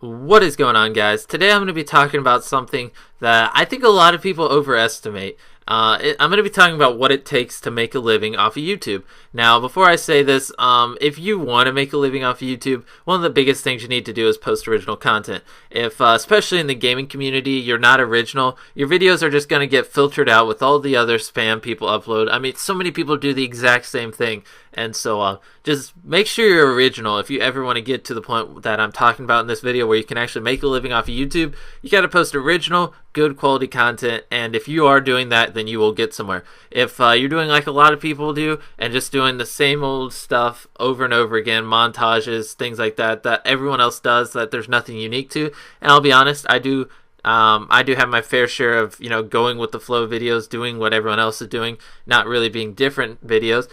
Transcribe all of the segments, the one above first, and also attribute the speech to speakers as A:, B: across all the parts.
A: What is going on, guys? Today I'm going to be talking about something that I think a lot of people overestimate. I'm going to be talking about what it takes to make a living off of YouTube. Now, before I say this, if you want to make a living off of YouTube, one of the biggest things you need to do is post original content. If, especially in the gaming community, you're not original, your videos are just going to get filtered out with all the other spam people upload. I mean, so many people do the exact same thing. And so just make sure you're original. If you ever want to get to the point that I'm talking about in this video where you can actually make a living off of YouTube, you got to post original, good quality content. And if you are doing that, then you will get somewhere. If you're doing like a lot of people do and just doing the same old stuff over and over again, montages, things like that, that everyone else does, that there's nothing unique to. And I'll be honest, I do have my fair share of, going with the flow videos, doing what everyone else is doing, not really being different videos.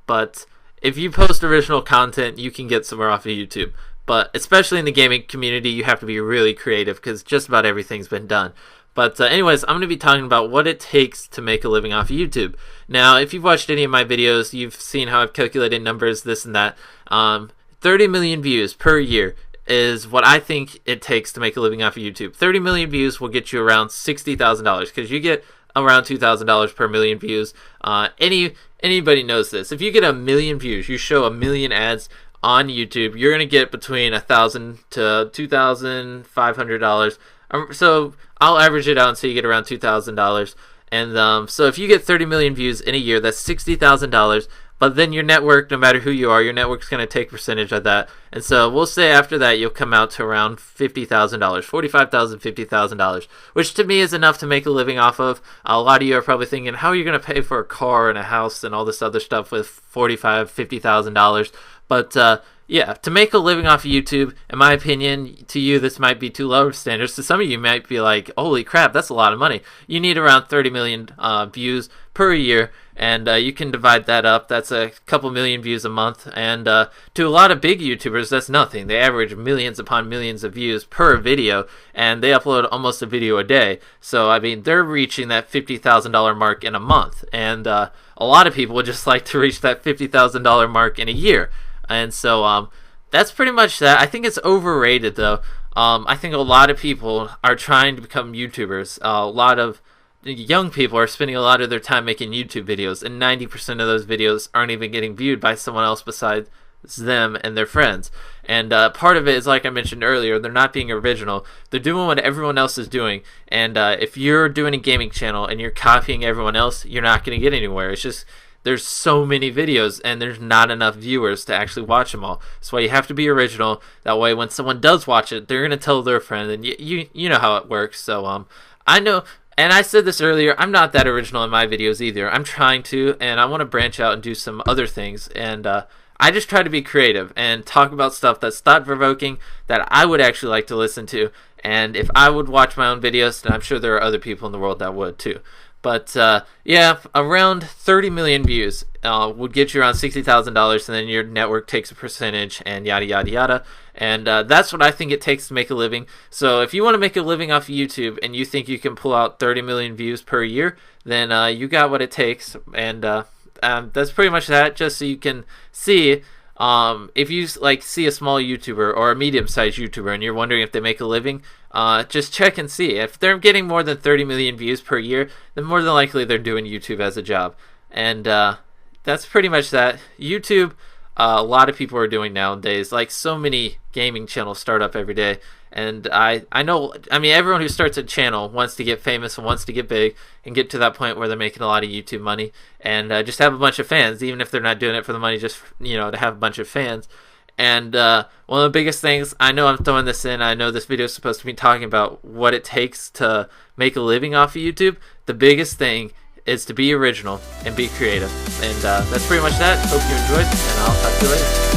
A: But if you post original content, you can get somewhere off of YouTube. But especially in the gaming community, you have to be really creative because just about everything's been done. But anyways, I'm going to be talking about what it takes to make a living off of YouTube. Now, if you've watched any of my videos, you've seen how I've calculated numbers, this and that. 30 million views per year is what I think it takes to make a living off of YouTube. 30 million views will get you around $60,000 because you get around $2,000 per million views. Anybody knows this. If you get 1 million views, you show 1 million ads on YouTube, you're going to get between $1,000 to $2,500. So I'll average it out until you get around $2,000. And so if you get 30 million views in a year, that's $60,000. But then your network, no matter who you are, your network's going to take a percentage of that. And so we'll say after that, you'll come out to around $50,000, $45,000, $50,000, which to me is enough to make a living off of. A lot of you are probably thinking, how are you going to pay for a car and a house and all this other stuff with $45,000, $50,000? But yeah, to make a living off of YouTube, in my opinion, to you, this might be too low of standards. To some of you might be like, holy crap, that's a lot of money. You need around 30 million views per year, and you can divide that up. That's a couple million views a month. And to a lot of big YouTubers, that's nothing. They average millions upon millions of views per video, and they upload almost a video a day. So, I mean, they're reaching that $50,000 mark in a month. And a lot of people would just like to reach that $50,000 mark in a year. And so that's pretty much that. I think it's overrated, though. I think a lot of people are trying to become YouTubers. A lot of young people are spending a lot of their time making YouTube videos, and 90% of those videos aren't even getting viewed by someone else besides them and their friends. And part of it is, like I mentioned earlier, they're not being original. They're doing what everyone else is doing. And if you're doing a gaming channel and you're copying everyone else, you're not going to get anywhere. It's just there's so many videos and there's not enough viewers to actually watch them all. That's why you have to be original. That way when someone does watch it, they're going to tell their friend, and you know how it works. So I know, and I said this earlier, I'm not that original in my videos either. I'm trying to, and I want to branch out and do some other things. And I just try to be creative and talk about stuff that's thought-provoking that I would actually like to listen to. And if I would watch my own videos, then I'm sure there are other people in the world that would too. But yeah, around 30 million views would get you around $60,000, and then your network takes a percentage, and yada yada yada. And that's what I think it takes to make a living. So if you want to make a living off of YouTube and you think you can pull out 30 million views per year, then you got what it takes. And that's pretty much that. Just so you can see. If you see a small YouTuber or a medium-sized YouTuber and you're wondering if they make a living, just check and see. If they're getting more than 30 million views per year, then more than likely they're doing YouTube as a job. And that's pretty much that. YouTube, a lot of people are doing nowadays. Like, so many gaming channels start up every day. And I know, I mean, everyone who starts a channel wants to get famous and wants to get big and get to that point where they're making a lot of YouTube money and just have a bunch of fans, even if they're not doing it for the money, just, to have a bunch of fans. And one of the biggest things, I know I'm throwing this in, I know this video is supposed to be talking about what it takes to make a living off of YouTube. The biggest thing is to be original and be creative. And that's pretty much that. Hope you enjoyed, and I'll talk to you later.